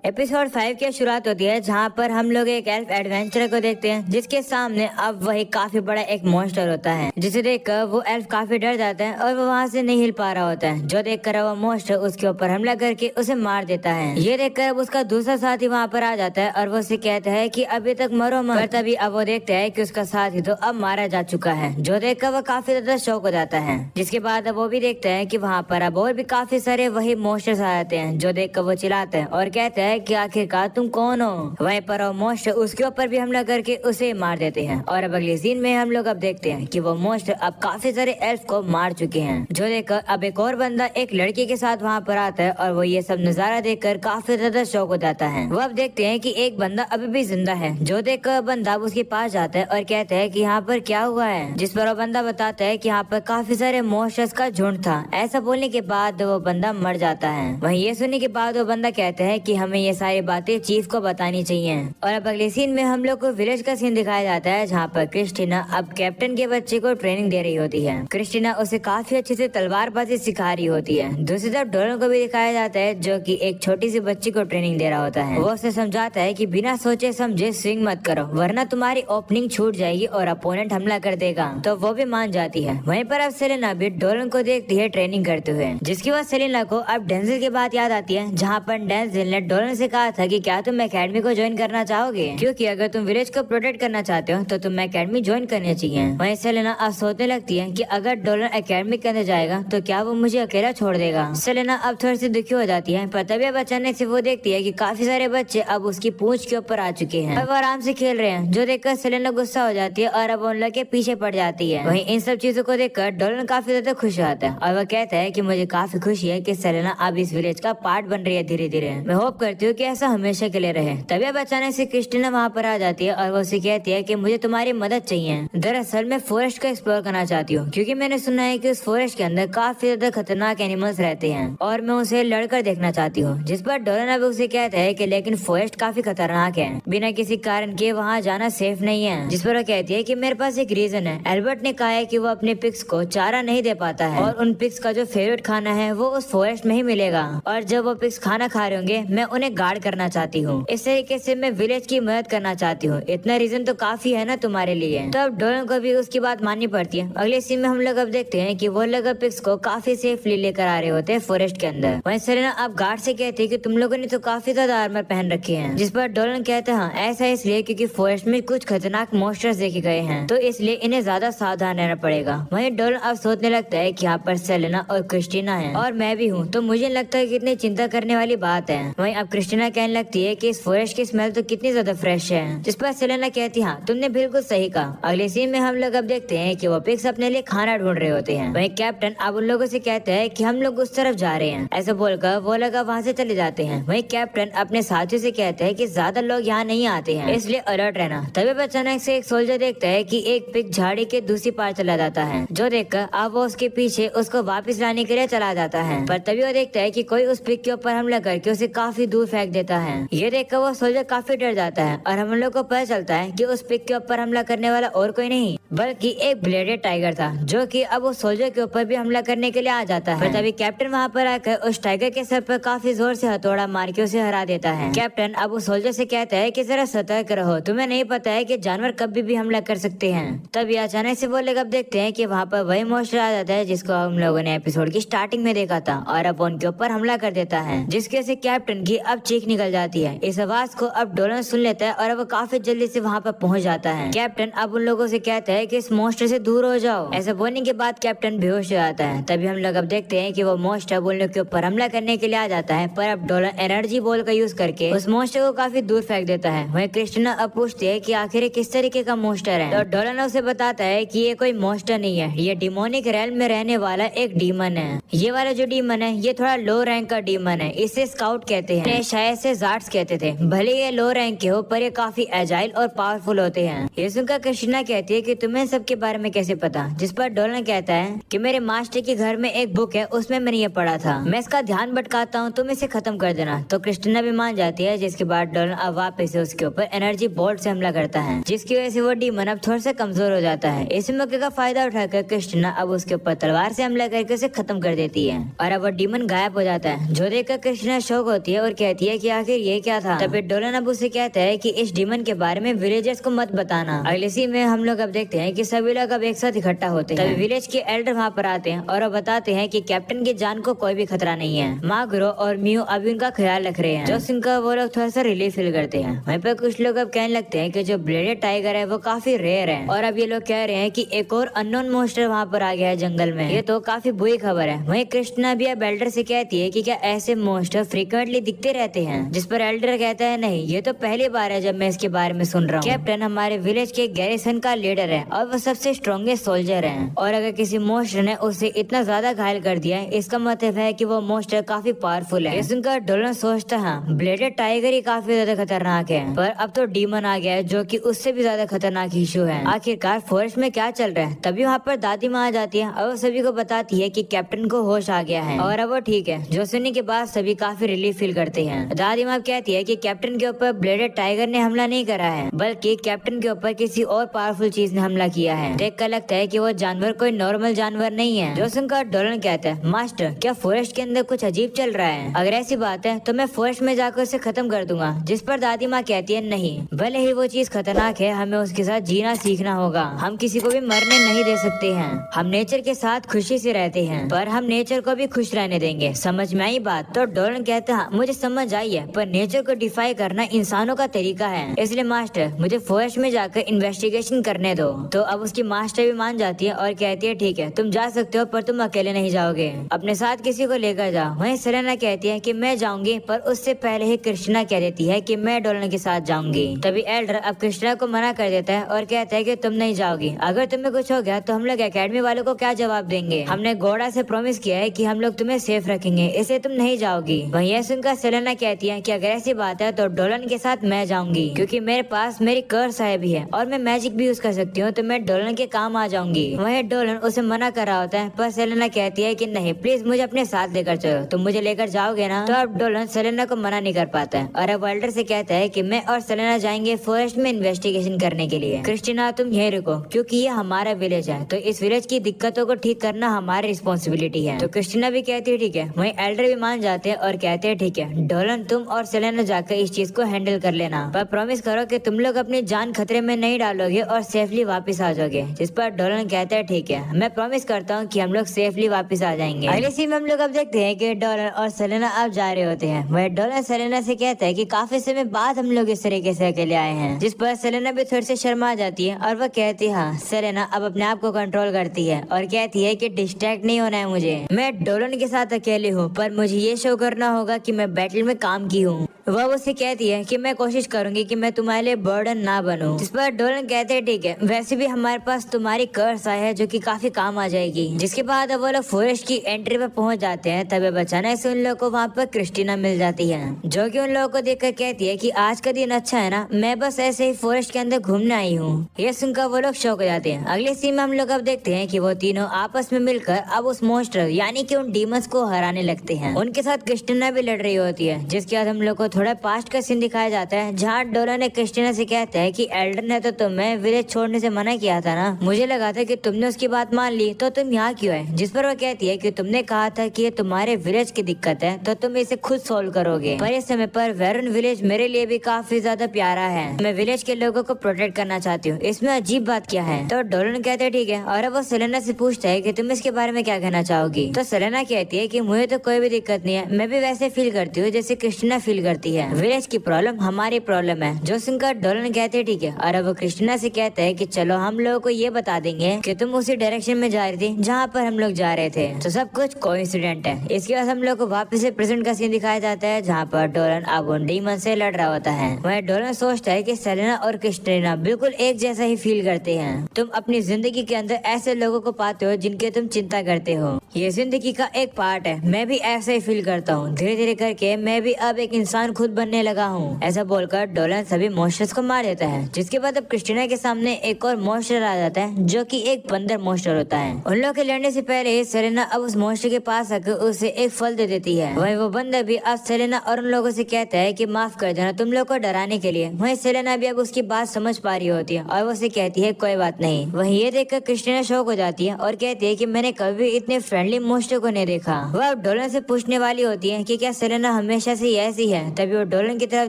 Episode 5 की शुरुआत होती है जहाँ पर हम लोग एक एल्फ एडवेंचर को देखते हैं जिसके सामने अब वही काफी बड़ा एक मॉन्स्टर होता है जिसे देखकर वो एल्फ काफी डर जाता है और वो वहाँ से नहीं हिल पा रहा होता है। जो देखकर वो मॉन्स्टर उसके ऊपर हमला करके उसे मार देता है। ये देखकर अब उसका दूसरा साथी वहाँ पर आ जाता है और वो उसे कहता है कि अभी तक मरो मत। पर तभी अब वो देखता है कि उसका साथी तो अब मारा जा चुका है। जो देखकर वो काफी ज्यादा शौक हो जाता है। जिसके बाद अब वो भी देखता है कि वहाँ पर अब और भी काफी सारे वही मॉन्स्टर्स आ जाते हैं। जो देखकर वो चिल्लाता है और कहता है कि आखिरकार तुम कौन हो। वहीं पर वो मॉन्स्टर उसके ऊपर भी हमला करके उसे मार देते हैं। और अब अगले सीन में हम लोग अब देखते हैं कि वो मॉन्स्टर अब काफी सारे एल्फ को मार चुके हैं। जो देखकर अब एक और बंदा एक लड़की के साथ वहाँ पर आता है और वो ये सब नजारा देखकर काफी ज्यादा शौक हो जाता है। वो अब देखते हैं कि एक बंदा अभी भी जिंदा है। जो देखकर बंदा उसके पास जाता है और कहता है कि यहाँ पर क्या हुआ है। जिस पर वो बंदा बताता है कि यहाँ पर काफी सारे मॉन्स्टर्स का झुंड था। ऐसा बोलने के बाद वो बंदा मर जाता है। वहीं ये सुनने के बाद वो बंदा कहता है कि हमें ये सारी बातें चीफ को बतानी चाहिए। और अब अगले सीन में हम लोग को विलेज का सीन दिखाया जाता है जहाँ पर क्रिस्टीना अब कैप्टन के बच्चे को ट्रेनिंग दे रही होती है। क्रिस्टीना उसे काफी अच्छे से तलवारबाजी सिखा रही होती है। दूसरी तरफ डोलन को भी दिखाया जाता है जो कि एक छोटी सी बच्ची को ट्रेनिंग दे रहा होता है। वो उसे समझाता है कि बिना सोचे समझे स्विंग मत करो वरना तुम्हारी ओपनिंग छूट जाएगी और अपोनेंट हमला कर देगा। तो वो भी मान जाती है। वहीं पर अब सेलेना भी डोलन को देखती है ट्रेनिंग करते हुए। जिसकी वजह सेलेना को अब डेंजिल की बात याद आती है जहाँ पर डेंजिल ने डोलन से कहा था कि क्या तुम एकेडमी को ज्वाइन करना चाहोगे, क्योंकि अगर तुम विलेज को प्रोटेक्ट करना चाहते हो तो तुम एकेडमी ज्वाइन करनी चाहिए। वहीं सेलेना अब सोचने लगती है कि अगर डोलन एकेडमी के अंदर जाएगा तो क्या वो मुझे अकेला छोड़ देगा। सेलेना अब थोड़ी सी दुखी हो जाती है। पर तभी अब अचानक से वो देखती है कि काफी सारे बच्चे अब उसकी पूंछ के ऊपर आ चुके हैं और वो आराम से खेल रहे हैं। जो देखकर सेलेना गुस्सा हो जाती है और अब उन लोग के पीछे पड़ जाती है। वहीं इन सब चीजों को देखकर डोलन काफी ज्यादा खुश होता है और वो कहता है कि मुझे काफी खुशी है कि सेलेना अब इस विलेज का पार्ट बन रही है धीरे धीरे। मैं होप करती हूँ कि ऐसा हमेशा के लिए रहे। तभी अब अचानक से क्रिस्टीना वहाँ पर आ जाती है और वो उसे कहती है कि मुझे तुम्हारी मदद चाहिए। दरअसल मैं फॉरेस्ट को एक्सप्लोर करना चाहती हूँ क्योंकि मैंने सुना है कि उस फॉरेस्ट के अंदर काफी ज्यादा खतरनाक एनिमल्स रहते हैं और मैं उसे लड़कर देखना चाहती हूँ। जिस पर डोलन अब उसे कहता है कि लेकिन फॉरेस्ट काफी खतरनाक है, बिना किसी कारण के वहाँ जाना सेफ नहीं है। जिस पर वो कहती है कि मेरे पास एक रीजन है। एल्बर्ट ने कहा है कि वो अपने पिग्स को चारा नहीं दे पाता है और उन पिग्स का जो फेवरेट खाना है वो उस फॉरेस्ट में ही मिलेगा और जब वो पिग्स खाना खा रहे होंगे मैं उन्हें गार्ड करना चाहती हूँ। इस तरीके से मैं विलेज की मदद करना चाहती हूँ। इतना रीजन तो काफी है ना तुम्हारे लिए। तो अब डोलन को भी उसकी बात माननी पड़ती है। अगले सीन में हम लोग अब देखते हैं कि वो लोग पिग्स को काफी सेफली लेकर आ रहे होते हैं फॉरेस्ट के अंदर। वहीं सेलेना अब गार्ड से कहती है कि तुम लोगों ने तो काफी ज्यादा आर्मर पहन रखे हैं। जिस पर डोलन कहते हैं ऐसा इसलिए क्योंकि फॉरेस्ट में कुछ खतरनाक मॉन्स्टर्स देखे गए हैं तो इसलिए इन्हें ज्यादा सावधान रहना पड़ेगा। वहीं डोलन अब सोचने लगता है कि यहाँ पर सेलेना और क्रिस्टीना है और मैं भी हूँ तो मुझे लगता है कि इतनी चिंता करने वाली बात है। वहीं अब क्रिस्टीना कहने लगती है कि इस फॉरेस्ट की स्मेल तो कितनी ज्यादा फ्रेश है। जिस पर सेलेना कहती है हाँ तुमने बिल्कुल सही कहा। अगले सीन में हम लोग अब देखते हैं कि वो पिग्स अपने लिए खाना ढूंढ रहे होते हैं। वहीं कैप्टन अब उन लोगों से कहता है कि हम लोग उस तरफ जा रहे हैं। ऐसा बोलकर वो लोग वहाँ से चले जाते हैं। वहीं कैप्टन अपने साथियों से कहते हैं कि ज्यादा लोग यहाँ नहीं आते हैं इसलिए अलर्ट रहना। तभी अचानक से एक सोल्जर देखता है कि एक पिग झाड़ी के दूसरी पार चला जाता है। जो देखकर अब वो उसके पीछे उसको वापस लाने के लिए चला जाता है। पर तभी वो देखता है कि कोई उस पिग के ऊपर हमला करके उसे काफी दूर फेंक देता है। ये देखकर वो सोल्जर काफी डर जाता है और हम लोग को पता चलता है कि उस पिग के ऊपर हमला करने वाला और कोई नहीं बल्कि एक ब्लेडेड टाइगर था जो कि अब उस सोल्जर के ऊपर भी हमला करने के लिए आ जाता है। पर तभी कैप्टन वहाँ पर आकर उस टाइगर के सर पर काफी जोर से हथौड़ा मार के उसे हरा देता है। कैप्टन अब उस सोल्जर से कहता है कि जरा सतर्क रहो, तुम्हें नहीं पता है कि जानवर कभी भी हमला कर सकते हैं। तभी अचानक से वो लोग अब देखते हैं कि वहाँ पर वही मॉन्स्टर आ जाता है जिसको हम लोगों ने एपिसोड की स्टार्टिंग में देखा था और अब उनके ऊपर हमला कर देता है जिसकी वजह से कैप्टन की अब चीख निकल जाती है। इस आवाज को अब डोलन सुन लेता है और अब वो काफी जल्दी से वहाँ पर पहुँच जाता है। कैप्टन अब उन लोगों से कहता है कि इस मॉन्स्टर से दूर हो जाओ। ऐसा बोलने के बाद कैप्टन बेहोश हो जाता है। तभी हम लोग अब देखते हैं कि वो मॉन्स्टर उन लोग के ऊपर हमला करने के लिए आ जाता है पर अब डोलन एनर्जी बॉल का यूज करके उस मॉन्स्टर को काफी दूर फेंक देता है। वहीं क्रिस्टीना अब पूछती है कि आखिर किस तरीके का मॉन्स्टर है तो डोलन उसे बताता है कि ये कोई मॉन्स्टर नहीं है, ये डिमोनिक रेल में रहने वाला एक डीमन है। ये वाला जो डीमन है ये थोड़ा लो रैंक का डीमन है, इसे स्काउट कहते हैं, शायद से जार्ट्स कहते थे। भले ये लो रैंक के हो पर ये काफी एजाइल और पावरफुल होते हैं। ये सुनकर क्रिस्टीना कहती है कि तुम्हें सबके बारे में कैसे पता? जिस पर डोलन कहता है कि मेरे मास्टर के घर में एक बुक है, उसमें मैंने ये पढ़ा था, मैं इसका ध्यान भटकाता हूँ, तुम इसे खत्म कर देना। तो क्रिस्टीना भी मान जाती है, जिसके बाद डोलन अब वापस से उसके ऊपर एनर्जी बोल्ट से हमला करता है, जिसकी वजह से वो डीमन अब थोड़ा सा कमजोर हो जाता है। इस मौके का फायदा उठाकर क्रिस्टीना अब उसके ऊपर तलवार से हमला करके उसे खत्म कर देती है और अब वो डीमन गायब हो जाता है, जो देखकर क्रिस्टीना शौक होती है और कहती है कि आखिर ये क्या था। तभी डोलन अब उसे कहता है कि इस डीमन के बारे में विलेजर्स को मत बताना। अगले सीन में हम लोग अब देखते हैं कि सभी लोग अब एक साथ इकट्ठा होते हैं। तभी विलेज के एल्डर वहाँ पर आते हैं और अब बताते हैं कि कैप्टन की जान को कोई भी खतरा नहीं है। माग्रो और मियो अभी उनका ख्याल रख रहे हैं, जो सुनकर वो लोग थोड़ा सा रिलीफ फील करते हैं। वहीं पर कुछ लोग अब कहने लगते हैं कि जो ब्लेडेड टाइगर है वो काफी रेयर है और अब ये लोग कह रहे हैं कि एक और अननोन मॉन्स्टर वहाँ पर आ गया है जंगल में। ये तो काफी बुरी खबर है। वहीं क्रिस्टीना भी अब एल्डर से कहती है कि क्या ऐसे मॉन्स्टर फ्रीक्वेंटली दिखते रहते हैं? जिस पर एल्डर कहता है नहीं, ये तो पहली बार है जब मैं इसके बारे में सुन रहा हूँ। कैप्टन हमारे विलेज के गैरिसन का लीडर है और वो सबसे स्ट्रॉन्गेस्ट सोल्जर है और अगर किसी मॉन्स्टर ने उसे इतना ज्यादा घायल कर दिया है, इसका मतलब है कि वो मॉन्स्टर काफी पावरफुल है। ये सुनकर डोलन सोचता है ब्लेडेड टाइगर ही काफी ज्यादा खतरनाक है, पर अब तो डीमन आ गया है जो कि उससे भी ज्यादा खतरनाक इशू है। आखिरकार फॉरेस्ट में क्या चल रहा है? तभी वहाँ पर दादी माँ आ जाती है और वो सभी को बताती है कि कैप्टन को होश आ गया है और अब वो ठीक है, जो सुनने के बाद सभी काफी रिलीफ फील करते हैं। दादी माँ कहती है कि कैप्टन के ऊपर ब्लेडेड टाइगर ने हमला नहीं करा है, बल्कि कैप्टन के ऊपर किसी और पावरफुल चीज ने हमला किया है। देखकर लगता है कि वो जानवर कोई नॉर्मल जानवर नहीं है। जो सुनकर डोलन कहता है मास्टर, क्या फॉरेस्ट के अंदर कुछ अजीब चल रहा है? अगर ऐसी बात है तो मैं फॉरेस्ट में जाकर उसे खत्म कर दूंगा। जिस पर दादी माँ कहती है नहीं, भले ही वो चीज खतरनाक है, हमें उसके साथ जीना सीखना होगा। हम किसी को भी मरने नहीं दे सकते हैं। हम नेचर के साथ खुशी से रहते हैं, पर हम नेचर को भी खुश रहने देंगे। समझ में आई बात? तो डोलन कहता है मुझे समझ आई है, पर नेचर को डिफाई करना इंसानों का तरीका है, इसलिए मास्टर मुझे फॉरेस्ट में जाकर इन्वेस्टिगेशन करने दो। तो अब उसकी मास्टर भी मान जाती है और कहती है ठीक है, तुम जा सकते हो, पर तुम अकेले नहीं जाओगे, अपने साथ किसी को लेकर जाओ। वहीं सेलेना कहती है कि मैं जाऊंगी, पर उससे पहले ही क्रिस्टीना कह देती है कि मैं डोलन के साथ जाऊंगी। तभी एल्डर अब क्रिस्टीना को मना कर देता है और कहता है कि तुम नहीं जाओगी। अगर तुम्हें कुछ हो गया तो हम लोग एकेडमी वालों को क्या जवाब देंगे? हमने घोड़ा से प्रॉमिस किया है कि हम लोग तुम्हें सेफ रखेंगे, इसलिए तुम नहीं जाओगी। वहीं यह सुनकर सेलेना कहती है कि अगर ऐसी बात है तो डोलन के साथ मैं जाऊंगी, क्योंकि मेरे पास मेरी कर्स है भी है और मैं मैजिक भी यूज कर सकती हूँ, तो मैं डोलन के काम आ जाऊंगी। वहीं डोलन उसे मना कर रहा होता है, पर सेलेना कहती है कि नहीं, प्लीज मुझे अपने साथ लेकर चलो, तुम मुझे लेकर जाओगे ना? तो अब डोलन सेलेना को मना नहीं कर पाता है और अब एल्डर से कहता है कि मैं और सेलेना जाएंगे फॉरेस्ट में इन्वेस्टिगेशन करने के लिए। क्रिस्टीना तुम यहीं रुको, क्योंकि ये हमारा विलेज है, तो इस विलेज की दिक्कतों को ठीक करना हमारी रिस्पॉन्सिबिलिटी है। तो क्रिस्टीना भी कहती है ठीक है। वहीं एल्डर भी मान जाते हैं और कहते हैं ठीक है डोलन, तुम और सेलेना जाकर इस चीज को हैंडल कर लेना, पर प्रॉमिस करो कि तुम लोग अपनी जान खतरे में नहीं डालोगे और सेफली वापस आ जाओगे। जिस पर डोलन कहता है ठीक है, मैं प्रॉमिस करता हूँ कि हम लोग सेफली वापस आ जाएंगे। अगले सीन में हम लोग अब देखते हैं कि डोलन और सेलेना अब जा रहे होते हैं। वह डोलन सेलेना से कहता है कि काफी समय बाद हम लोग इस तरीके से अकेले आए हैं। जिस पर सेलेना भी थोड़ी सी शर्मा जाती है और वह कहती है हाँ। सेलेना अब अपने आप को कंट्रोल करती है और कहती है कि डिस्ट्रैक्ट नहीं होना है मुझे, मैं डोलन के साथ अकेले हूँ, पर मुझे ये शो करना होगा कि मैं बैटल में काम की हूँ। वह उससे कहती है कि मैं कोशिश करूंगी कि मैं तुम्हारे लिए बर्डन ना बनूं। जिस पर डोलन कहते हैं ठीक है, वैसे भी हमारे पास तुम्हारी कर्स आई है जो कि काफी काम आ जाएगी। जिसके बाद अब वो लोग फॉरेस्ट की एंट्री पे पहुंच जाते हैं। तभी अचानक से उन लोगों को वहाँ पर क्रिस्टीना मिल जाती है, जो कि उन लोगों को देखकर कहती है कि आज का दिन अच्छा है ना, मैं बस ऐसे ही फॉरेस्ट के अंदर घूमने आई हूँ। ये सुनकर वो लोग शौक हो जाते हैं। अगले सीन में हम लोग अब देखते हैं कि वो तीनों आपस में मिलकर अब उस मॉन्स्टर यानी कि उन डीमंस को हराने लगते हैं। उनके साथ क्रिस्टीना भी लड़ रही होती है। जिसके बाद हम लोग को थोड़ा पास्ट का सीन दिखाया जाता है, जहाँ डोलन ने क्रिस्टीना से कहता है कि एल्डर ने तो तुम्हें विलेज छोड़ने से मना किया था ना, मुझे लगा था कि तुमने उसकी बात मान ली, तो तुम यहाँ क्यों है? जिस पर वो कहती है कि तुमने कहा था कि ये तुम्हारे विलेज की दिक्कत है, तो तुम इसे खुद सोल्व करोगे, पर इस समय पर वेरन विलेज मेरे लिए भी काफी ज्यादा प्यारा है, मैं विलेज के लोगों को प्रोटेक्ट करना चाहती हूँ, इसमें अजीब बात क्या है? तो डोलन कहते हैं ठीक है, और अब वो सेलेना से पूछता है कि तुम इसके बारे में क्या कहना चाहोगी? तो सेलेना कहती है कि मुझे तो कोई भी दिक्कत नहीं है, मैं भी वैसे फील करती हूँ जैसे क्रिस्टीना फील करती है, विलेज की प्रॉब्लम हमारी प्रॉब्लम है। जो सुनकर डोलन कहते हैं ठीक है, और अब वो क्रिस्टीना से कहता है कि चलो हम लोगों को ये बता देंगे कि तुम उसी डायरेक्शन में जा रही थी जहाँ पर हम लोग जा रहे थे, तो सब कुछ कोइंसिडेंट है। इसके बाद हम लोग को वापस से प्रेजेंट का सीन दिखाया जाता है, जहाँ पर डोलन अब उन डीमन से लड़ रहा होता है। वह डोलन सोचता है कि सेलेना और क्रिस्टीना बिल्कुल एक जैसा ही फील करते हैं। तुम अपनी जिंदगी के अंदर ऐसे लोगों को पाते हो जिनके तुम चिंता करते हो, ये जिंदगी का एक पार्ट है, मैं भी ऐसा ही फील करता हूँ, धीरे धीरे करके मैं भी अब एक इंसान खुद बनने लगा हूँ। ऐसा बोलकर डोलन सभी मॉन्स्टर्स को मार देता है। जिसके बाद अब क्रिस्टीना के सामने एक और मॉन्स्टर आ जाता है जो कि एक बंदर मॉन्स्टर होता है। उन लोग के लड़ने से पहले सेलेना अब उस मॉन्स्टर के पास आकर उसे एक फल दे देती है। वहीं वो बंदर भी अब सेलेना और उन लोगों से कहता है कि माफ कर देना तुम लोग को डराने के लिए। वहीं सेलेना भी अब उसकी बात समझ पा रही होती है और वो उसे कहती है कोई बात नहीं। वहीं ये देखकर क्रिस्टीना शॉक हो जाती है और कहती है कि मैंने कभी इतने फ्रेंडली मॉन्स्टर को नहीं देखा। वह अब डोलन से पूछने वाली होती है कि क्या सेलेना हमेशा से ऐसी है। तभी वो डोलन की तरफ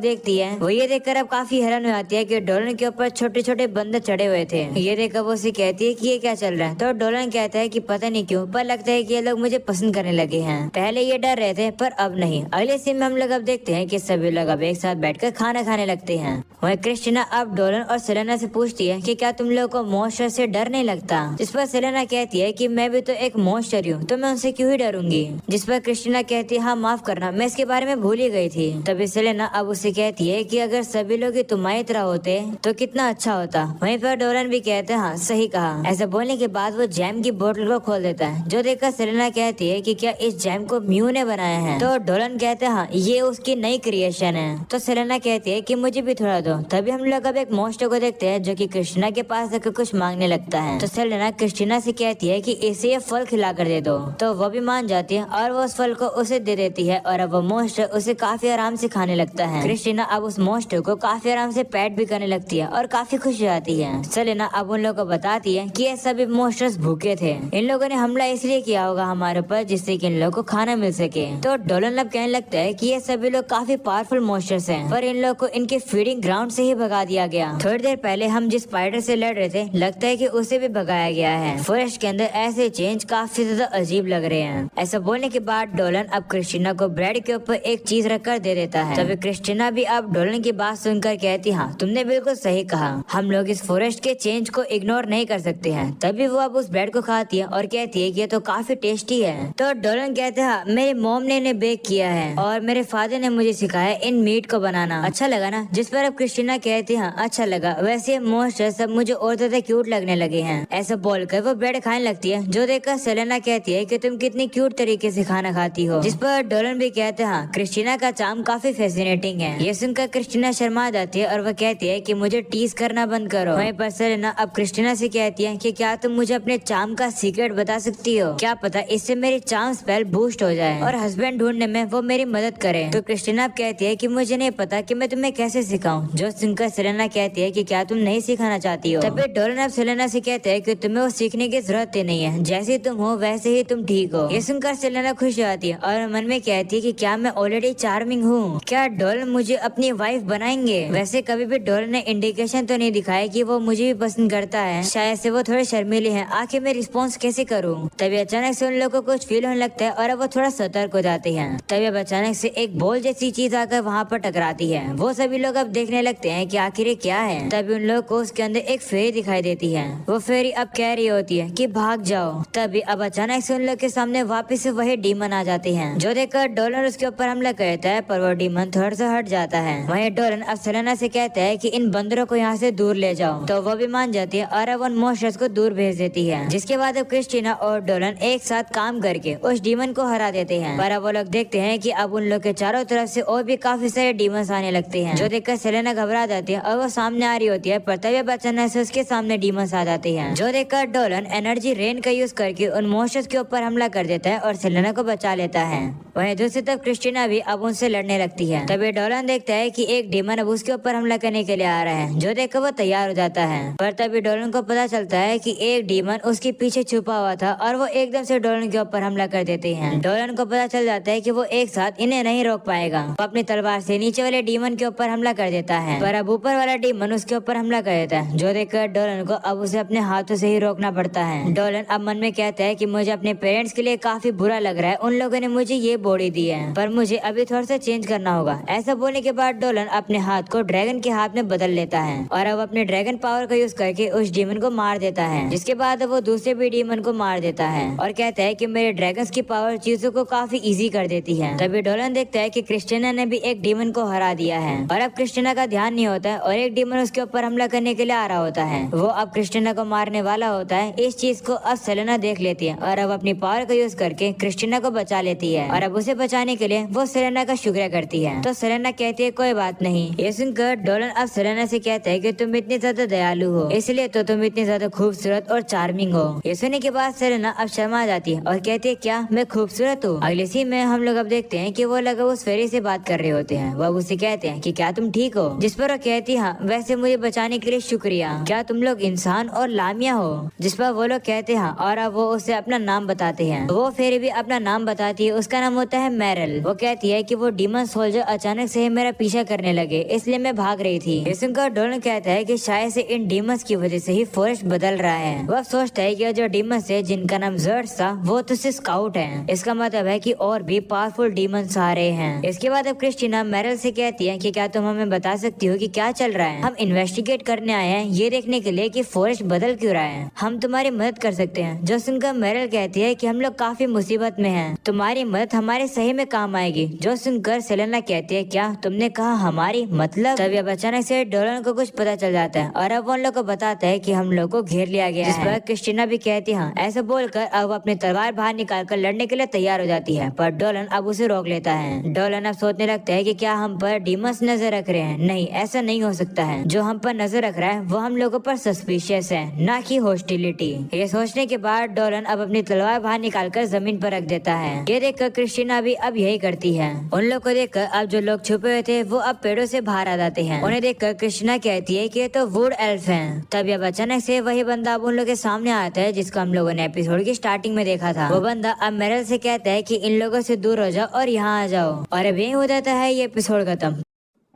देखती है। वो ये देखकर अब काफी हैरान हो जाती है कि डोलन के ऊपर छोटे छोटे बंदर चढ़े हुए थे। ये देखकर वो उसे कहती है कि ये क्या चल रहा है। तो डोलन कहता है कि पता नहीं क्यों पर लगता है कि ये लोग मुझे पसंद करने लगे हैं। पहले ये डर रहे थे पर अब नहीं। अगले सीन में हम लोग अब देखते हैं कि सभी लोग अब एक साथ बैठकर खाना खाने लगते हैं। वहीं क्रिस्टीना अब डोलन और सेलेना से पूछती है कि क्या तुम लोग को मॉन्स्टर से डर नहीं लगता। जिस पर सेलेना कहती है कि मैं भी तो एक मॉन्स्टर हूँ तो मैं उनसे क्यों ही डरूंगी। जिस पर क्रिस्टीना कहती है हाँ माफ करना मैं इसके बारे में भूल ही गई थी। तभी सेलेना अब उसे कहती है कि अगर सभी लोग ही तुम्हारी तरह होते तो कितना अच्छा होता। वहीं पर डोलन भी कहते हैं हाँ सही कहा। ऐसा बोलने के बाद वो जैम की बोतल को खोल देता है जो देखकर सेलेना कहती है कि क्या इस जैम को म्यू ने बनाया है। तो डोलन कहते हैं हाँ ये उसकी नई क्रिएशन है। तो सेलेना कहती है कि मुझे भी थोड़ा दो। तभी हम लोग अब एक मॉन्स्टर को देखते हैं जो कि क्रिस्टीना के पास आकर कुछ मांगने लगता है। तो सेलेना क्रिस्टीना से कहती है कि इसे ये फल खिला कर दे दो। तो वो भी मान जाती है और वो उस फल को उसे दे देती है और अब वो मॉन्स्टर उसे काफी आराम से खाने लगता है। क्रिस्टीना अब उस मॉन्स्टर को काफी आराम से पैट भी करने लगती है और काफी खुश हो जाती है। सेलेना अब उन लोगों को बताती है कि ये सभी मॉन्स्टर्स भूखे थे। इन लोगों ने हमला इसलिए किया होगा हमारे ऊपर जिससे कि इन लोगों को खाना मिल सके। तो डोलन अब कहने लगता है कि ये सभी लोग काफी पावरफुल मॉन्स्टर्स हैं पर इन लोगों को इनके फीडिंग ग्राउंड से ही भगा दिया गया। थोड़ी देर पहले हम जिस स्पाइडर से लड़ रहे थे लगता है कि उसे भी भगाया गया है। फॉरेस्ट के अंदर ऐसे चेंज काफी ज्यादा अजीब लग रहे हैं। ऐसा बोलने के बाद डोलन अब क्रिस्टीना को ब्रेड के ऊपर एक चीज रखकर दे देता है। तभी क्रिस्टीना भी अब डोलन की बात सुनकर कहती हाँ तुमने बिल्कुल सही कहा हम लोग इस फॉरेस्ट के चेंज को इग्नोर नहीं कर सकते हैं। तभी वो अब उस ब्रेड को खाती है और कहती है कि ये तो काफी टेस्टी है। तो डोलन कहते हैं मेरी मॉम ने इन्हें बेक किया है और मेरे फादर ने मुझे सिखाया इन मीट को बनाना। अच्छा लगा ना। जिस पर अब क्रिस्टीना कहती है अच्छा लगा। वैसे मॉन्स्टर सब मुझे और ज्यादा क्यूट लगने लगे हैं। ऐसा बोलकर वो ब्रेड खाने लगती है जो देखकर सेलेना कहती है कि तुम कितनी क्यूट तरीके से खाना खाती हो। जिस पर डोलन भी कहते हैं क्रिस्टीना का चार्म काफी फैसिनेटिंग है। ये सुनकर क्रिस्टीना शर्मा जाती है और वह कहती है कि मुझे टीज करना बंद करो। वहीं पर सेलेना अब क्रिस्टीना से कहती है कि क्या तुम मुझे अपने चार्म का सीक्रेट बता सकती हो। क्या पता इससे मेरी चार्म स्पेल बूस्ट हो जाए और हस्बैंड ढूंढने में वो मेरी मदद करे। तो क्रिस्टीना अब कहती है कि मुझे नहीं पता कि मैं तुम्हें कैसे सिखाऊं। जो सुनकर सेलेना कहती है कि क्या तुम नहीं सिखाना चाहती हो। तभी डोलन अब सेलेना से कहते हैं कि तुम्हें वो सीखने की जरूरत ही नहीं है। जैसे तुम हो वैसे ही तुम ठीक हो। ये सुनकर सेलेना खुश हो जाती है और मन में कहती है कि क्या मैं ऑलरेडी चार्मिंग हूँ। क्या डोलन मुझे अपनी वाइफ बनाएंगे। वैसे कभी भी डोलन ने इंडिकेशन तो नहीं दिखाया कि वो मुझे भी पसंद करता है। शायद से वो थोड़े शर्मीले हैं। आखिर मैं रिस्पॉन्स कैसे करूँ। तभी अचानक से उन लोगों को कुछ फील होने लगता है और अब वो थोड़ा सतर्क हो जाते हैं। तभी अब अचानक से एक बॉल जैसी चीज आकर वहाँ पर टकराती है। वो सभी लोग अब देखने लगते हैं कि आखिर ये क्या है। तभी उन लोगों को उसके अंदर एक फेरी दिखाई देती है। वो फेरी अब कह रही होती है कि भाग जाओ। तभी अब अचानक से उन लोग के सामने वापस से वही डीमन आ जाते हैं जो देखकर डोलन उसके ऊपर हमला करता है पर वो डीमन थोड़ा सा हट जाता है। वहीं डोलन अब सेलेना से कहता है कि इन बंदरों को यहाँ से दूर ले जाओ। तो वो भी मान जाती है और अब उन मॉन्स्टर्स को दूर भेज देती है। जिसके बाद अब क्रिस्टीना और डोलन एक साथ काम करके उस डीमन को हरा देते हैं। पर अब वो लोग देखते हैं कि अब उन लोग के चारों तरफ से और भी काफी सारे डीमंस आने लगते हैं जो देखकर सेलेना घबरा जाती है और वो सामने आ रही होती है पर तभी अचानक से उसके सामने डीमंस आ जाते हैं जो देखकर डोलन एनर्जी रेन का यूज करके उन मॉन्स्टर्स के ऊपर हमला कर देता है और सेलेना को बचा लेता है। वहीं दूसरी तरफ क्रिस्टीना भी अब उनसे लड़ने लगती है। तभी डोलन देखता है कि एक डीमन अब उसके ऊपर हमला करने के लिए आ रहा है जो देखकर वो तैयार हो जाता है। पर तभी डोलन को पता चलता है कि एक डीमन उसके पीछे छुपा हुआ था और वो एकदम से डोलन के ऊपर हमला कर देते हैं। डोलन को पता चल जाता है कि वो एक साथ इन्हें नहीं रोक पाएगा। वो अपनी तलवार से नीचे वाले डीमन के ऊपर हमला कर देता है पर अब ऊपर वाला डीमन उसके ऊपर हमला कर देता है जो देखकर डोलन को अब उसे अपने हाथों से ही रोकना पड़ता है। डोलन अब मन में कहता है कि मुझे अपने पेरेंट्स के लिए काफी बुरा लग रहा है। उन लोगों ने मुझे ये बॉडी दी है पर मुझे अभी थोड़ा सा चेंज करना होगा। ऐसा बोलने के बाद डोलन अपने हाथ को ड्रैगन के हाथ में बदल लेता है और अब अपने ड्रैगन पावर का यूज करके उस डीमन को मार देता है। जिसके बाद वो दूसरे भी डीमन को मार देता है और कहता है कि मेरे ड्रैगन्स की पावर चीजों को काफी इजी कर देती है। तभी डोलन देखता है कि क्रिस्टीना ने भी एक डीमन को हरा दिया है और अब क्रिस्टीना का ध्यान नहीं होता है और एक डीमन उसके ऊपर हमला करने के लिए आ रहा होता है। वो अब क्रिस्टीना को मारने वाला होता है। इस चीज को अब सेलेना देख लेती है और अब अपनी पावर का यूज करके क्रिस्टीना को बचा लेती है और अब उसे बचाने के लिए वो सेलेना का शुक्रिया करती है। तो सेलेना कहती है कोई बात नहीं। ये सुनकर डोलन अब सेलेना से कहता है कि तुम इतनी ज्यादा दयालु हो, इसलिए तो तुम इतनी ज्यादा खूबसूरत और चार्मिंग हो। ये सुनने के बाद सेलेना अब शर्मा जाती है और कहती है क्या मैं खूबसूरत हूँ। अगले सीन में हम लोग अब देखते हैं कि वो लोग उस फेरी से बात कर रहे होते हैं। वो उसे कहते हैं कि क्या तुम ठीक हो, जिस पर वो कहती है हाँ वैसे मुझे बचाने के लिए शुक्रिया, क्या तुम लोग इंसान और लामिया हो, जिस पर वो लोग कहते हैं और अब वो उसे अपना नाम बताते हैं। वो फेरी भी अपना नाम बताती है, उसका नाम होता है मैरल। वो कहती है कि वो डीमन सोल्जर अचानक से मेरा पीछा करने लगे इसलिए मैं भाग रही थी। ये सुनकर डोलन कहता है कि शायद से इन डीमंस की वजह से ही फॉरेस्ट बदल रहा है। वह सोचता है कि जो डीमंस है जिनका नाम जर्ड्स था वो तो स्काउट है, इसका मतलब है कि और भी पावरफुल डीमंस आ रहे हैं। इसके बाद अब क्रिस्टीना मैरल से कहती है कि क्या तुम हमें बता सकती हो कि क्या चल रहा है। हम इन्वेस्टिगेट करने आए हैं ये देखने के लिए कि फॉरेस्ट बदल क्यों रहा है, हम तुम्हारी मदद कर सकते हैं। जो सुनकर मैरल कहती है कि हम लोग काफी मुसीबत में हैं, तुम्हारी मदद हमारे सही में काम आएगी। जो सुनकर सेलेना कहती है क्या तुमने कहा हमारी, मतलब? तभी अब अचानक से डोलन को कुछ पता चल जाता है और अब वो उन लोग को बताता है कि हम लोग को घेर लिया गया है। जिस पर क्रिस्टीना भी कहती है हाँ। ऐसा बोलकर अब अपनी तलवार बाहर निकालकर लड़ने के लिए तैयार हो जाती है, पर डोलन अब उसे रोक लेता है। डोलन अब सोचने लगता है कि क्या हम पर डीमंस नजर रख रहे हैं। नहीं, ऐसा नहीं हो सकता है। जो हम पर नजर रख रहा है वो हम लोगों पर सस्पिशियस है, ना कि हॉस्टिलिटी। ये सोचने के बाद डोलन अब अपनी तलवार बाहर निकालकर जमीन पर रख देता है। ये देखकर क्रिस्टीना भी अब यही करती है। उन लोग को देखकर अब जो लोग छुपे हुए थे वो अब पेड़ों से बाहर आ जाते हैं। उन्हें देखकर क्रिस्टीना कहती है कि ये तो वुड एल्फ हैं। तभी अब अचानक से वही बंदा अब उन लोगों के सामने आता है जिसको हम लोगों ने एपिसोड की स्टार्टिंग में देखा था। वो बंदा अब मैरल से कहता है कि इन लोगों से दूर हो जाओ और यहाँ आ जाओ। और अब यही हो जाता है ये एपिसोड खत्म।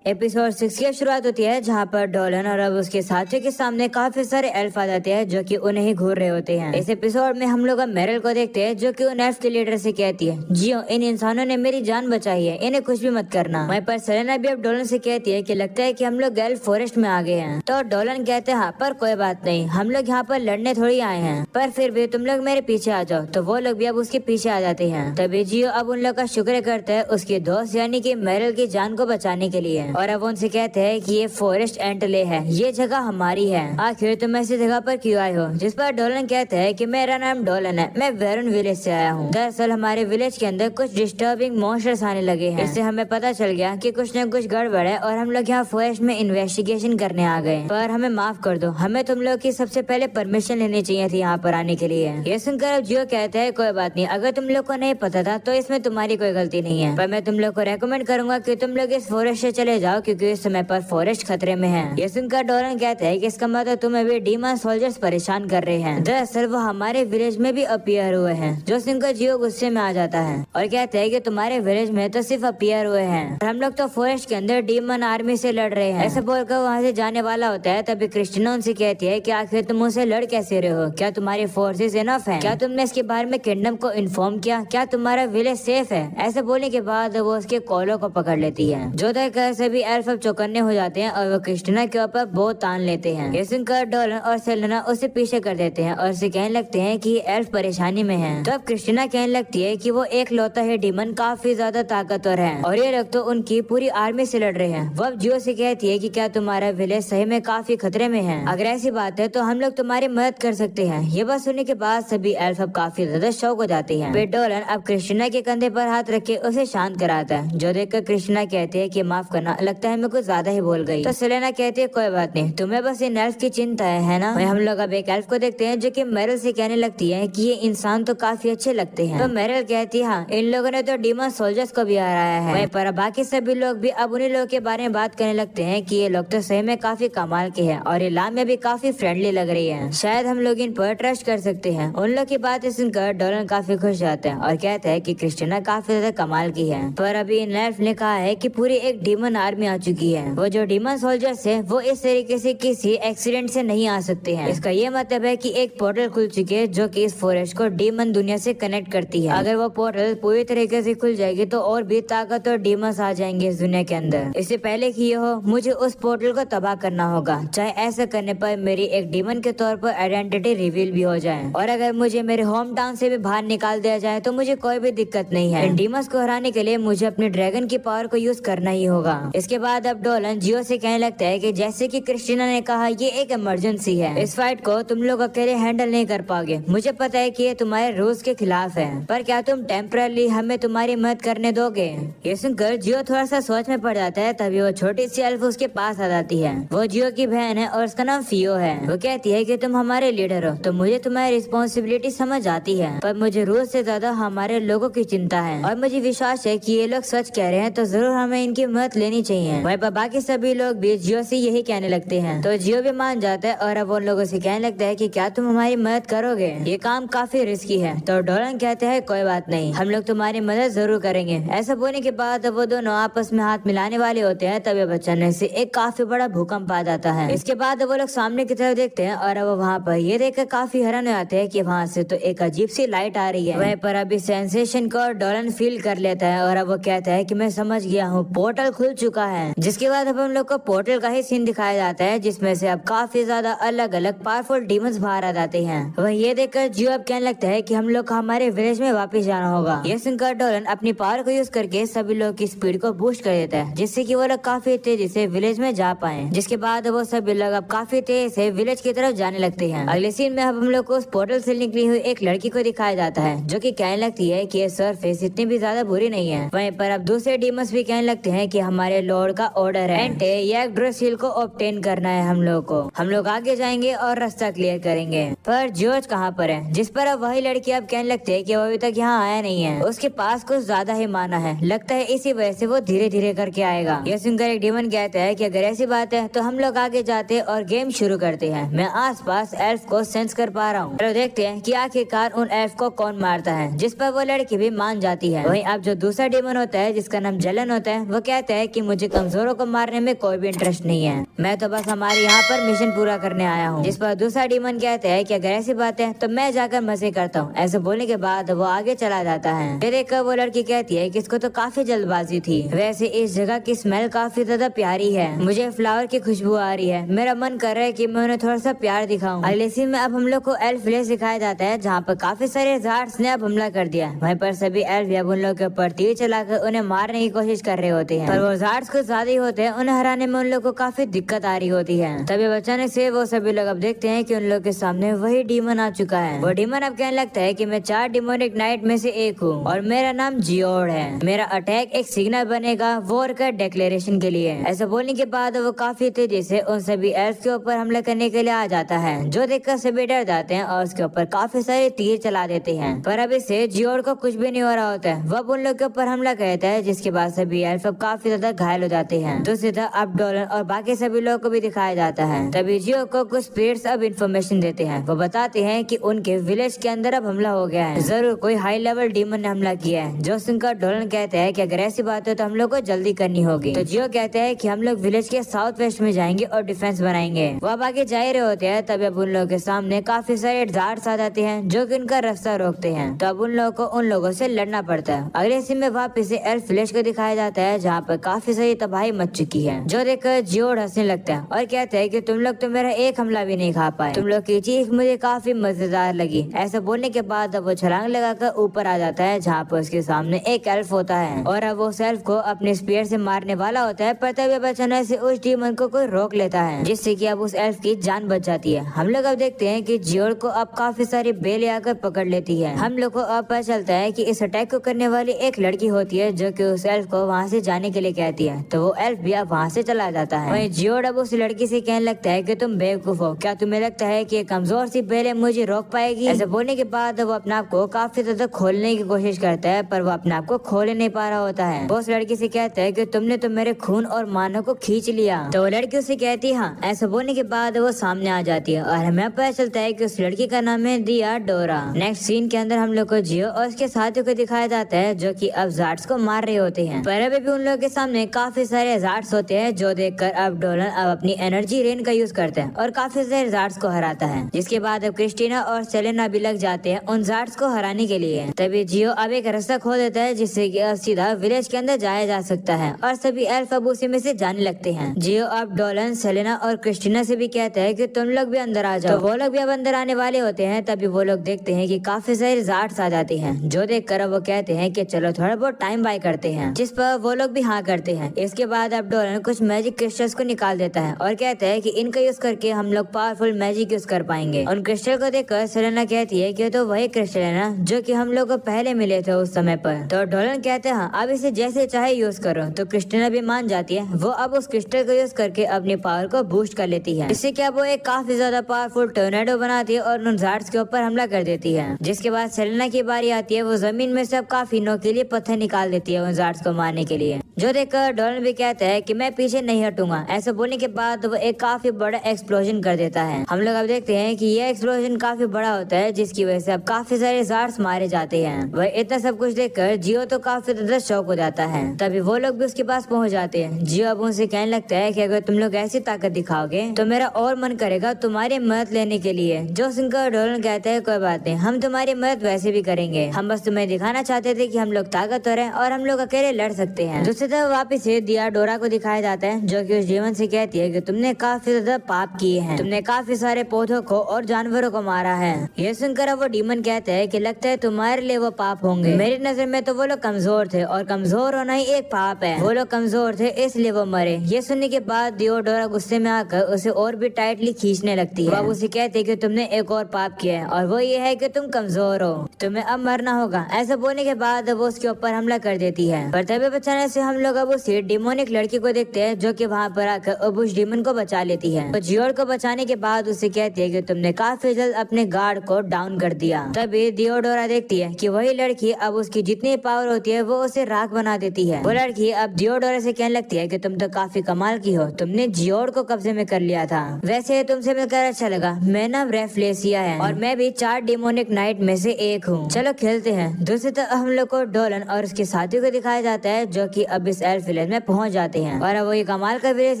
एपिसोड 6 की शुरुआत होती है जहाँ पर डोलन और अब उसके साथियों के सामने काफी सारे एल्फ आ जाते हैं जो कि उन्हें ही घूर रहे होते हैं। इस एपिसोड में हम लोग अब मैरल को देखते हैं जो कि उन एल्फ के लीडर से कहती है जियो इन इंसानों ने मेरी जान बचाई है, इन्हें कुछ भी मत करना। वहीं पर सेलेना भी अब डोलन से कहती है कि लगता है कि हम लोग एल्फ फॉरेस्ट में आ गए हैं। तो डोलन कहते हैं हाँ पर कोई बात नहीं, हम लोग यहाँ पर लड़ने थोड़ी आए हैं, पर फिर भी तुम लोग मेरे पीछे आ जाओ। तो वो लोग भी अब उसके पीछे आ जाते हैं। तभी जियो अब उन लोग का शुक्र करता है उसके दोस्त यानी कि मैरल की जान को बचाने के लिए और अब उनसे कहते हैं कि ये फॉरेस्ट एंटले है, ये जगह हमारी है, आखिर तुम ऐसी जगह पर क्यों आए हो। जिस पर डोलन कहते हैं कि मेरा नाम डोलन है, मैं वेरन विलेज से आया हूँ। दरअसल हमारे विलेज के अंदर कुछ डिस्टर्बिंग मॉन्स्टर्स आने लगे हैं, इससे हमें पता चल गया कि कुछ न कुछ गड़बड़ है और हम लोग यहाँ फॉरेस्ट में इन्वेस्टिगेशन करने आ गए। पर हमें माफ कर दो, हमें तुम लोग की सबसे पहले परमिशन लेनी चाहिए थी यहाँ पर आने के लिए। ये सुनकर अब जियो कहते हैं कोई बात नहीं, अगर तुम लोग को नहीं पता था तो इसमें तुम्हारी कोई गलती नहीं है, पर मैं तुम लोग को रेकमेंड करूंगा कि तुम लोग इस फॉरेस्ट से चले जाओ क्योंकि इस समय पर फॉरेस्ट खतरे में है। ये सुनकर डोलन कहते हैं कि इसका मतलब तुम्हें भी डीमन सोल्जर्स परेशान कर रहे हैं। दरअसल वो हमारे विलेज में भी अपीयर हुए हैं। जो सुनकर जियो गुस्से में आ जाता है और कहते हैं कि तुम्हारे विलेज में तो सिर्फ अपीयर हुए हैं, हम लोग तो फॉरेस्ट के अंदर डीमन आर्मी से लड़ रहे हैं। ऐसा बोलकर वहाँ से जाने वाला होता है। तभी क्रिस्टीना उनसे कहती है कि आखिर तुम उनसे लड़ कैसे रहे हो, क्या तुम्हारी फोर्सेस इनफ है, क्या तुमने इसके बारे में किंगडम को इन्फॉर्म किया, क्या तुम्हारा विलेज सेफ है। ऐसे बोलने के बाद वो उसके कॉलों को पकड़ लेती है। जो देखकर सभी एल्फ अब चौकन्ने हो जाते हैं और वो क्रिस्टीना के ऊपर बहुत तान लेते हैं। ये सुनकर डोलन और सेलेना उसे पीछे कर देते हैं और उसे कहने लगते हैं कि एल्फ परेशानी में है। तो अब क्रिस्टीना कहने लगती है कि वो एक लौता है डीमन काफी ज्यादा ताकतवर है और ये लोग तो उनकी पूरी आर्मी से लड़ रहे हैं। वो अब जियो से कहती है कि क्या तुम्हारा विलेज सही में काफी खतरे में है, अगर ऐसी बात है तो हम लोग तुम्हारी मदद कर सकते हैं। ये बात सुनने के बाद सभी एल्फ अब काफी ज्यादा शौक हो जाते हैं। फिर डोलन अब क्रिस्टीना के कंधे पर हाथ रख के उसे शांत कराता है। जो देखकर क्रिस्टीना कहती है कि माफ करना, लगता है मैं कुछ ज्यादा ही बोल गई। तो सेलेना कहती है कोई बात नहीं, तुम्हें बस इन एल्फ की चिंता है ना। हम लोग अब एक एल्फ को देखते हैं जो कि मैरल से कहने लगती है कि ये इंसान तो काफी अच्छे लगते हैं। तो मैरल कहती है हाँ, इन लोगों ने तो डीमन सोल्जर्स को भी हराया है। वहीं पर बाकी सभी लोग भी अब उन्हीं लोगों के बारे में बात करने लगते हैं कि ये लोग तो सही में काफी कमाल के हैं और ये लामिया भी काफी फ्रेंडली लग रही है, शायद हम लोग इन पर ट्रस्ट कर सकते हैं। उन लोग की बात सुनकर डोलन काफी खुश जाते हैं और कहते हैं कि क्रिस्टीना काफी ज्यादा कमाल की है। पर अभी इन एल्फ ने कहा है कि पूरी एक डीमन आर्मी आ चुकी है। वो जो डीमन सोल्जर्स है वो इस तरीके से किसी एक्सीडेंट से नहीं आ सकते हैं। इसका ये मतलब है कि एक पोर्टल खुल चुकी है जो कि इस फॉरेस्ट को डीमन दुनिया से कनेक्ट करती है। अगर वो पोर्टल पूरी तरीके से खुल जाएगी तो और भी ताकत और डीमंस आ जाएंगे इस दुनिया के अंदर। इससे पहले कि ये हो, मुझे उस पोर्टल को तबाह करना होगा, चाहे ऐसा करने पर मेरी एक डीमन के तौर पर आइडेंटिटी रिवील भी हो जाए। और अगर मुझे मेरे होम टाउन से भी बाहर निकाल दिया जाए तो मुझे कोई भी दिक्कत नहीं है। इन डीमंस को हराने के लिए मुझे अपने ड्रैगन की पावर को यूज करना ही होगा। इसके बाद अब डोलन जियो से कहने लगता है कि जैसे कि क्रिस्टीना ने कहा, ये एक इमरजेंसी है, इस फाइट को तुम लोग अकेले हैंडल नहीं कर पाओगे। मुझे पता है कि ये तुम्हारे रूल्स के खिलाफ है, पर क्या तुम टेम्पररी हमें तुम्हारी मदद करने दोगे? ये सुनकर जियो थोड़ा सा सोच में पड़ जाता है। तभी वो छोटी सी एल्फ उसके पास आ जाती है। वो जियो की बहन है और उसका नाम फियो है। वो कहती है कि तुम हमारे लीडर हो तो मुझे तुम्हारी रिस्पॉन्सिबिलिटी समझ आती है, पर मुझे रूल से ज्यादा हमारे लोगों की चिंता है और मुझे विश्वास है कि ये लोग सच कह रहे हैं, तो जरूर हमें इनकी मदद लेनी चाहिए। वहीं पर बाकी सभी लोग भी जियो से यही कहने लगते हैं, तो जियो भी मान जाता है और अब उन लोगों से कहने लगता है कि क्या तुम हमारी मदद करोगे? ये काम काफी रिस्की है। तो डोलन कहते हैं कोई बात नहीं, हम लोग तुम्हारी मदद जरूर करेंगे। ऐसा बोलने के बाद वो दोनों आपस में हाथ मिलाने वाले होते हैं, तभी अचानक से एक काफी बड़ा भूकंप आ जाता है। इसके बाद वो लोग सामने की तरफ देखते हैं और वो वहाँ पर ये देखकर काफी हैरान हो जाते हैं कि वहाँ से तो एक अजीब सी लाइट आ रही है। वहीं पर अभी सेंसेशन को डोलन फील कर लेता है और अब वो कहता है कि मैं समझ गया हूँ, पोर्टल खुल चुका है। जिसके बाद अब हम लोग को पोर्टल का ही सीन दिखाया जाता है, जिसमें से अब काफी ज्यादा अलग अलग पावरफुल डीमंस बाहर आ जाते हैं। वह ये देखकर जियो अब कहने लगता है कि हम लोग को हमारे विलेज में वापस जाना होगा। ये सुनकर डोलन अपनी पावर को यूज करके सभी लोग की स्पीड को बूस्ट कर देता है, जिससे कि वो लोग काफी तेजी से विलेज में जा पाए। जिसके बाद वो सभी लोग अब काफी तेज से विलेज की तरफ जाने लगते हैं। अगले सीन में अब हम लोग को उस पोर्टल से निकली हुई एक लड़की को दिखाया जाता है, जो कि कहने लगती है कि ये सरफेस इतनी भी ज्यादा बुरी नहीं है। वहीं पर अब दूसरे डीमंस भी कहने लगते हैं कि हमारे लॉर्ड का ऑर्डर है एंटे यग्ड्रासिल को ऑब्टेन करना है हम लोग को। हम लोग आगे जाएंगे और रास्ता क्लियर करेंगे। पर जॉर्ज कहाँ पर है? जिस पर अब वही लड़की अब कहने लगती है कि वो अभी तक यहाँ आया नहीं है, उसके पास कुछ ज्यादा ही माना है, लगता है इसी वजह से वो धीरे धीरे करके आएगा। यह सुनकर एक डीमन कहता है कि अगर ऐसी बात है तो हम लोग आगे जाते और गेम शुरू करते हैं। मैं आसपास एल्फ को सेंस कर पा रहा हूँ, चलो देखते हैं कि आखिरकार उन एल्फ को कौन मारता है। जिस पर वो लड़की भी मान जाती है। वहीं अब जो दूसरा डीमन होता है, जिसका नाम जलन होता है, वो कहता है कि मुझे कमजोरों को मारने में कोई भी इंटरेस्ट नहीं है, मैं तो बस हमारे यहाँ पर मिशन पूरा करने आया हूँ। जिस पर दूसरा डीमन कहता है कि अगर ऐसी बात है तो मैं जाकर मजे करता हूँ। ऐसे बोलने के बाद वो आगे चला जाता है। फिर एक वो लड़की कहती है कि इसको तो काफी जल्दबाजी थी, वैसे इस जगह की स्मेल काफी ज्यादा प्यारी है, मुझे फ्लावर की खुशबू आ रही है, मेरा मन कर रहा है कि मैं उन्हें थोड़ा सा प्यार दिखाऊं। अगले सीन में अब हम लोग को एल्फ विलेज दिखाया जाता है, जहाँ पर काफी सारे जार्ड्स ने अब हमला कर दिया। वहीं पर सभी एल्फ अब उन लोग के ऊपर तीर चलाकर उन्हें मारने की कोशिश कर रहे होते हैं, पर वो जार्ड्स कुछ ज्यादा ही होते हैं, उन्हें हराने में उन लोग को काफी दिक्कत आ रही होती है। तभी अचानक से वो सभी लोग अब देखते हैं कि उन लोग के सामने वही डीमन आ चुका है। वो डीमन अब कहने लगता है कि मैं 4 डिमोनिक नाइट में से एक हूँ और मेरा नाम जियोड है, मेरा अटैक एक सिग्नल बनेगा वॉर का डिक्लेरेशन के लिए। ऐसा बोलने के बाद वो काफी तेजी से उन सभी एल्फ के ऊपर हमला करने के लिए आ जाता है, जो देखकर सभी डर जाते हैं और उसके ऊपर काफी सारे तीर चला देते हैं। पर अब इससे जियोड को कुछ भी नहीं हो रहा होता है, वो उन लोग के ऊपर हमला करता है, जिसके बाद सभी एल्फ अब काफी ज्यादा घायल हो जाते हैं। दूसरी तरफ अब डोलन और बाकी सभी लोगों को भी दिखाया जाता है। तभी जियो को कुछ स्पिरिट्स अब इंफॉर्मेशन देते हैं। वो बताते हैं कि उनके विलेज के अंदर अब हमला हो गया है, जरूर कोई हाई लेवल डीमन ने हमला किया है। जो सुनकर डोलन कहते हैं कि अगर ऐसी बात है तो हम लोग को जल्दी करनी होगी। तो जियो कहते हैं कि हम लोग विलेज के साउथ वेस्ट में जाएंगे और डिफेंस बनाएंगे। वो अब आगे जा रहे होते हैं, तभी अब उन लोगों के सामने काफी सारे जार्ड्स आ जाते हैं, जो कि उनका रास्ता रोकते हैं। तो अब उन लोगों को उन लोगों से लड़ना पड़ता है। अगले सीन में वापस से एल्फ विलेज को दिखाया जाता है, जहाँ पर काफी सारी तबाही मच चुकी है। जो देखकर जियोड हंसने लगता है और कहता है कि तुम लोग तो मेरा एक हमला भी नहीं खा पाए, तुम लोग की चीख मुझे काफी मजेदार लगी। ऐसा बोलने के बाद अब वो छलांग लगाकर ऊपर आ जाता है, जहाँ पर उसके सामने एक एल्फ होता है और अब वो उस एल्फ को अपने स्पीयर से मारने वाला होता है, पर तभी अचानक से उस डीमन को कोई रोक लेता है, जिससे कि अब उस एल्फ की जान बच जाती है। हम लोग अब देखते हैं कि जियोड को अब काफी सारी बेलें आकर पकड़ लेती है। हम लोग को अब पता चलता है कि इस अटैक को करने वाली एक लड़की होती है, जो कि उस एल्फ को वहाँ से जाने के लिए कहती है। तो वो एल्फ भी अब वहाँ से चला जाता है। वहीं जियोड अब उस लड़की से कहने लगता है कि तुम बेवकूफ हो, क्या तुम्हें लगता है कि कमजोर सी बेलें मुझे रोक पाएगी? ऐसा बोलने के बाद वो अपने आप को काफी ज्यादा खोलने की कोशिश करता है, पर वो अपने आप को खोल नहीं पा रहा होता है। वो उस लड़की से कहता है कि तुमने तो मेरे खून और मानव को खींच लिया। तो वो लड़की उसे कहती है हाँ। ऐसा बोलने के बाद वो सामने आ जाती है और हमें पता चलता है कि उस लड़की का नाम है दिया डोरा। नेक्स्ट सीन के अंदर हम लोग को जियो और उसके साथियों को दिखाया जाता है, जो कि अब जार्ड्स को मार रहे होते हैं। पर अभी भी उन लोगों के सामने काफी सारे जार्ड्स होते हैं, जो देखकर अब डोलन अब अपनी एनर्जी रेन का यूज करता है और काफी सारे जार्ड्स को हराता है। जिसके बाद अब क्रिस्टीना और सेलेना भी लग जाते हैं उन जार्ड्स को हराने के लिए। तभी जियो अब एक रास्ता खोल देता है, जिससे कि अब सीधा विलेज के अंदर जाया जा सकता है और सभी एल्फ अब उसी में से जाने लगते हैं। जियो अब डोलन, सेलेना और क्रिस्टीना से भी कहता है कि तुम लोग भी अंदर आ जाओ। तो वो लोग भी अब अंदर आने वाले होते हैं। तभी वो लोग देखते हैं कि काफी सारे जार्ड्स आ जाते हैं, जो देखकर वो कहते हैं कि चलो थोड़ा बहुत टाइम बाय करते हैं। जिस पर वो लोग भी हाँ करते हैं। हैं। इसके बाद अब डोलन कुछ मैजिक क्रिस्टल्स को निकाल देता है और कहता है कि इनका यूज करके हम लोग पावरफुल मैजिक यूज कर पाएंगे। उन क्रिस्टल को देखकर सेलेना कहती है कि तो वही क्रिस्टल है ना जो कि हम लोग को पहले मिले थे उस समय पर। तो डोलन कहते हैं हाँ, अब इसे जैसे चाहे यूज करो। तो क्रिस्टिना भी मान जाती है। वो अब उस क्रिस्टल को यूज करके अपनी पावर को बूस्ट कर लेती है। इससे क्या वो एक काफी ज्यादा पावरफुल टोर्नेडो बनाती है और उन जार्ड्स के ऊपर हमला कर देती है। जिसके बाद सेलेना की बारी आती है। वो जमीन में से अब काफी नोकीले पत्थर निकाल देती है उन जार्ड्स को मारने के लिए, जो देखकर डोलन भी कहता है कि मैं पीछे नहीं हटूंगा। ऐसा बोलने के बाद वो एक काफी बड़ा एक्सप्लोजन कर देता है। हम लोग अब देखते हैं कि यह एक्सप्लोजन काफी बड़ा होता है, जिसकी वजह से अब काफी सारे जार्ड्स मारे जाते हैं। वह इतना सब कुछ देखकर जियो तो काफी ज्यादा शौक हो जाता है। तभी वो लोग भी उसके पास पहुंच जाते हैं। जियो अब उनसे कहने लगता है कि अगर तुम लोग ऐसी ताकत दिखाओगे तो मेरा और मन करेगा तुम्हारी मदद लेने के लिए। जो सुनकर डोलन कहता है कोई बात नहीं, हम तुम्हारी मदद वैसे भी करेंगे। हम बस तुम्हें दिखाना चाहते थे कि हम लोग ताकतवर हैं और हम लोग अकेले लड़ सकते हैं। दूसरी तरफ वापिस से दिया डोरा को दिखाया जाता है, जो कि उस जीवन से कहती है कि तुमने काफी ज्यादा पाप किए हैं। तुमने काफी सारे पौधों को और जानवरों को मारा है। ये सुनकर वो डीमन कहता है कि लगता है तुम्हारे लिए वो पाप होंगे। मेरी नजर में तो वो लोग कमजोर थे और कमजोर होना ही एक पाप है। वो लोग कमजोर थे इसलिए वो मरे। ये सुनने के बाद दियोडोरा गुस्से में आकर उसे और भी टाइटली खींचने लगती है। वो उसे कहते है कि तुमने एक और पाप किया है और वो ये है कि तुम कमजोर हो, तुम्हें अब मरना होगा। ऐसा बोलने के बाद वो उसके ऊपर हमला कर देती है। पर तभी बचाने से हम लोग अब उसी डिमोनिक लड़की को देखते हैं, जो कि वहाँ पर आकर अब उस डीमन को बचा लेती है। तो जियोड को बचाने के बाद उसे कहती है कि तुमने काफी जल्द अपने गार्ड को डाउन कर दिया। तभी दियोडोरा देखती है कि वही लड़की अब उसकी जितनी पावर होती है वो उसे राख बना देती है। वो लड़की अब दियोडोरा से कहने लगती है कि तुम तो काफी कमाल की हो, तुमने जियोड को कब्जे में कर लिया था। वैसे तुमसे मिलकर अच्छा लगा। मैं नाम रेफ्लेसिया है और मैं भी 4 डिमोनिक नाइट में से एक हूँ। चलो खेलते हैं। दूसरी तरफ हम लोग को डोलन और उसके साथियों को दिखाया जाता है, जो कि अब इस एल्फ विलेज में पहुंच जाते हैं और अब वो ये कमाल का विलेज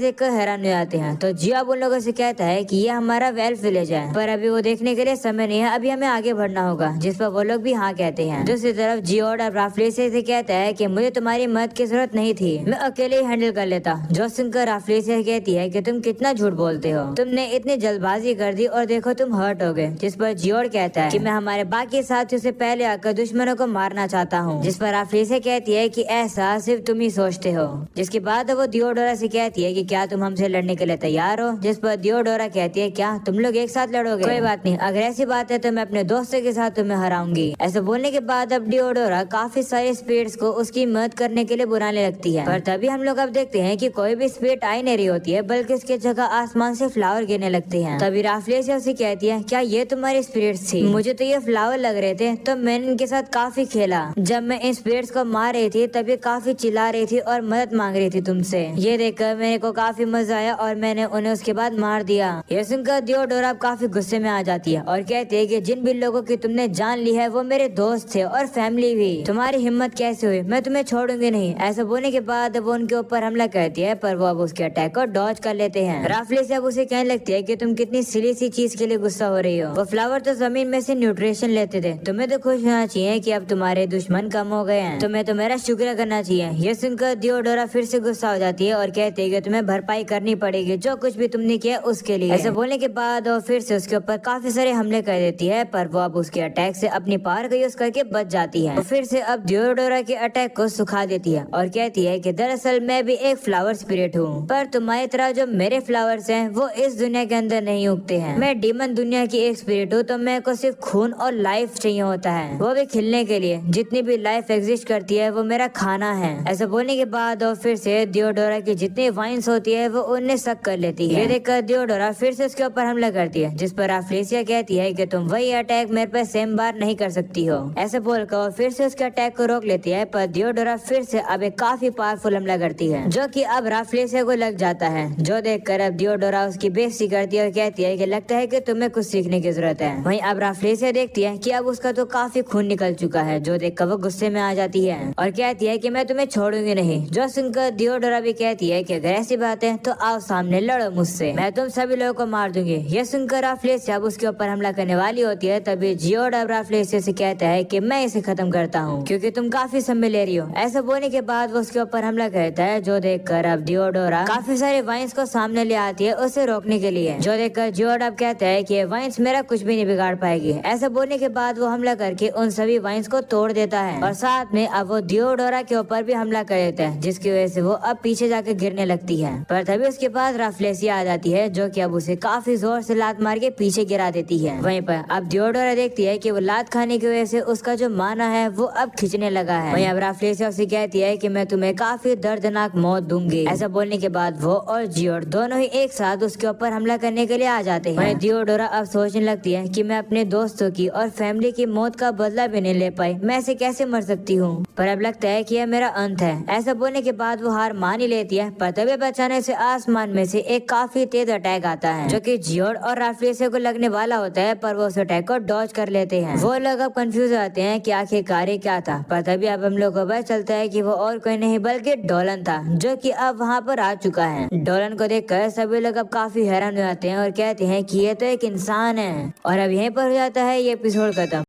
देखकर हैरान हो जाते हैं। तो जियो अब उन लोगों से कहता है कि ये हमारा एल्फ विलेज है, पर अभी वो देखने के लिए समय नहीं है, अभी हमें आगे बढ़ना होगा। जिस पर वो लोग भी हाँ कहते हैं। दूसरी तरफ जियोड और राफ्लेसिया से कहता है कि मुझे तुम्हारी मदद की जरूरत नहीं थी, मैं अकेले ही हैंडल कर लेता। जो सुनकर राफ्लेसिया कहती है कि तुम कितना झूठ बोलते हो, तुमने इतनी जल्दबाजी कर दी और देखो तुम हर्ट हो गए। जिस पर जियोड कहता है कि मैं हमारे बाकी साथियों से पहले आकर दुश्मनों को मारना चाहता हूँ। जिस पर राफ्लेसिया कहती है कि ऐसा सिर्फ तुम ही सोचते हो। जिसके बाद वो दियोडोरा से कहती है कि क्या तुम हमसे लड़ने के लिए तैयार हो। जिस पर दियोडोरा कहती है क्या तुम लोग एक साथ लड़ोगे? कोई बात नहीं, अगर ऐसी बात है तो मैं अपने दोस्तों के साथ तुम्हें हराऊंगी। ऐसा बोलने के बाद अब दियोडोरा काफी सारे स्पिरिट्स को उसकी मदद करने के लिए बुलाने लगती है। पर तभी हम लोग अब देखते हैं कि कोई भी स्पिरिट आई नहीं रही होती है, बल्कि उसकी जगह आसमान से फ्लावर गिरने लगते हैं। तभी राफ्लेसिया उसे कहती है क्या ये तुम्हारी स्पिरिट्स थी? मुझे तो ये फ्लावर लग रहे थे, तो मैंने इनके साथ काफी खेला। जब मैं इन स्पिरिट्स को मार रही थी तभी काफी चिल्ला रही थी और मदद मांग रही थी तुमसे। ये देखकर मेरे को काफी मजा आया और मैंने उन्हें उसके बाद मार दिया। ये सुनकर दियोडोरा काफी गुस्से में आ जाती है और कहती है कि जिन भी लोगों की तुमने जान ली है वो मेरे दोस्त थे और फैमिली भी। तुम्हारी हिम्मत कैसे हुई? मैं तुम्हें छोड़ूंगी नहीं। ऐसा बोलने के बाद वो उनके ऊपर हमला करती है, पर वो अब उसके अटैक को डॉज कर लेते हैं। राफ्लेसिया अब उसे कहने लगती है कि तुम कितनी सिली सी चीज के लिए गुस्सा हो रही हो। वो फ्लावर तो जमीन में से न्यूट्रिशन लेते थे। तुम्हें तो खुश होना चाहिए कि अब तुम्हारे दुश्मन कम हो गए हैं। तुम्हें तो मेरा शुक्रिया करना चाहिए। ये सुनकर दियोडोरा फिर से गुस्सा हो जाती है और कहती है कि तुम्हें भरपाई करनी पड़ेगी जो कुछ भी तुमने किया उसके लिए। ऐसा बोलने के बाद वो फिर से उसके ऊपर काफी सारे हमले कर देती है, पर वो अब उसके अटैक से अपनी पावर का यूज करके बच जाती है। वो फिर से अब दियोडोरा के अटैक को सुखा देती है और कहती है कि दरअसल मैं भी एक फ्लावर स्पिरिट हूँ, पर तुम्हारी तरह जो मेरे फ्लावर्स हैं वो इस दुनिया के अंदर नहीं उगते हैं। मैं डीमन दुनिया की एक स्पिरिट हूँ, तो मेरे को सिर्फ खून और लाइफ चाहिए होता है, वो भी खिलने के लिए। जितनी भी लाइफ एग्जिस्ट करती है वो मेरा खाना है। ऐसा बोलने के बाद वो फिर से दियोडोरा की जितनी वाइन्स होती है वो उन्हें सक कर लेती है। ये देखकर दियोडोरा फिर से उसके ऊपर हमला करती है, जिस पर राफ्लेसिया कहती है कि तुम वही अटैक मेरे पे सेम बार नहीं कर सकती हो। ऐसे बोलकर वो फिर से उसके अटैक को रोक लेती है, पर दियोडोरा फिर से अब एक काफी पावरफुल हमला करती है, जो कि अब राफ्लेसिया को लग जाता है। जो देखकर अब दियोडोरा उसकी बेइज्जती करती है और कहती है कि लगता है कि तुम्हें कुछ सीखने की जरूरत है। वहीं अब राफ्लेसिया देखती है कि अब उसका तो काफी खून निकल चुका है, जो देखकर वो गुस्से में आ जाती है और कहती है कि मैं तुम्हें छोड़ूंगी नहीं। जो सुनकर दियोडोरा भी कहती है कि अगर ऐसी बात है तो आओ सामने लड़ो मुझसे, मैं तुम सभी लोगों को मार दूंगी। ये सुनकर राफ्लेसिया अब उसके ऊपर हमला करने वाली होती है, तभी जियोड अब राफ्लेसिया से कहता है कि मैं इसे खत्म करता हूँ क्योंकि तुम काफी समय ले रही हो। ऐसा बोलने के बाद वो उसके ऊपर हमला करता है, जो देखकर अब दियोडोरा काफी सारे वाइन्स को सामने ले आती है उसे रोकने के लिए। जो देखकर जियोड अब कहता है कि वाइन्स मेरा कुछ भी नहीं बिगाड़ पाएगी। ऐसा बोलने के बाद वो हमला करके उन सभी वाइन्स को तोड़ देता है और साथ में अब वो दियोडोरा के ऊपर भी हमला कर देता है, जिसकी वजह से वो अब पीछे जाकर गिरने लगती है। पर तभी उसके पास राफ्लेसिया आ जाती है जो कि अब उसे काफी जोर से लात मार के पीछे गिरा देती है। वहीं पर अब थियोडोरा देखती है कि वो लात खाने की वजह से उसका जो माना है वो अब खिंचने लगा है। वहीं अब राफ्लेसिया उसे कहती है कि मैं तुम्हें काफी दर्दनाक मौत दूंगी। ऐसा बोलने के बाद वो और जियोड दोनों ही एक साथ उसके ऊपर हमला करने के लिए आ जाते हैं। वहीं थियोडोरा अब सोचने लगती है कि मैं अपने दोस्तों की और फैमिली की मौत का बदला भी नहीं ले पाई, मैं ऐसे कैसे मर सकती हूँ। पर अब लगता है कि यह मेरा अंत है। ऐसा बोलने के बाद वो हार मान ही लेती है। पर तभी अचानक से आसमान में से एक काफी तेज अटैक आता है जो कि जियोड और राफ्लेसिया को लगने वाला होता है, पर वो उस अटैक को डॉज कर लेते हैं। वो लोग अब कंफ्यूज हो जाते हैं कि आखिरकार ये क्या था। पर तभी अब हम लोग को पता चलता है कि वो और कोई नहीं बल्कि डोलन था जो कि अब वहाँ पर आ चुका है। डोलन को देखकर सभी लोग अब काफी हैरान हो जाते हैं और कहते हैं कि ये तो एक इंसान है। और अब यहीं पर हो जाता है ये एपिसोड खत्म।